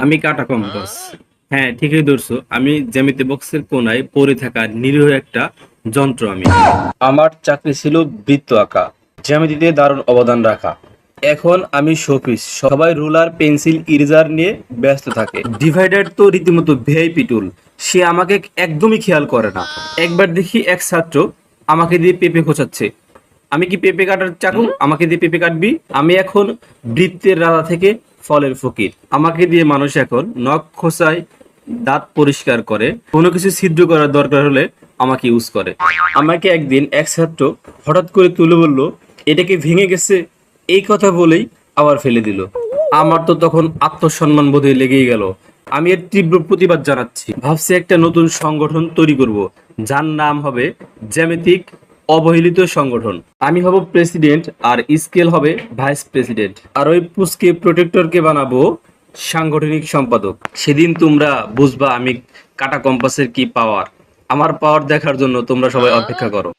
আমি কাটা কম্পাস। হ্যাঁ, ঠিকই ধরছো। আমি জ্যামিতি বক্সের কোনায় পড়ে থাকা নিরীহ একটা যন্ত্র আমি। আমার চাকরি ছিল বৃত্ত আঁকা, জ্যামিতিতে দারুণ অবদান রাখা। এখন আমি শোপিস, সবাই রুলার পেন্সিল ইরেজার নিয়ে ব্যস্ত থাকে। ডিভাইডার তো রীতিমতো ভিআইপি টুল, সে আমাকে একদমই খেয়াল করে না। একবার দেখি এক ছাত্র আমাকে দিয়ে পেঁপে খোঁচাচ্ছে। আমি কি পেঁপে কাটার চাকু? আমাকে দিয়ে পেঁপে কাটবি? আমি এখন বৃত্তের রাজা থেকে ফলের ফকির। আমাকে দিয়ে মানুষ এখন নখ খোঁচায়, দাঁত পরিষ্কার করে, কোনো কিছু ছিদ্র করার দরকার হলে আমাকে ইউজ করে। আমাকে একদিন এক ছাত্র হঠাৎ করে তুলে বলল, এটাকে ভেঙে গেছে। এই কথা বলেই আবার ফেলে দিল। আমার তো তখন আত্মসম্মান বোধে লেগেই গেল। আমি এর তীব্র প্রতিবাদ জানাচ্ছি। ভাবছি একটা নতুন সংগঠন তৈরি করব, যার নাম হবে জ্যামিতিক অবহেলিত সংগঠন। আমি হব প্রেসিডেন্ট আর স্কেল হবে ভাইস প্রেসিডেন্ট, আর ওই পুচকে প্রোটেক্টরকে বানাবো সাংগঠনিক সম্পাদক। সেদিন তোমরা বুঝবা আমি কাটা কম্পাসের কি পাওয়ার। আমার পাওয়ার দেখার জন্য তোমরা সবাই অপেক্ষা করো।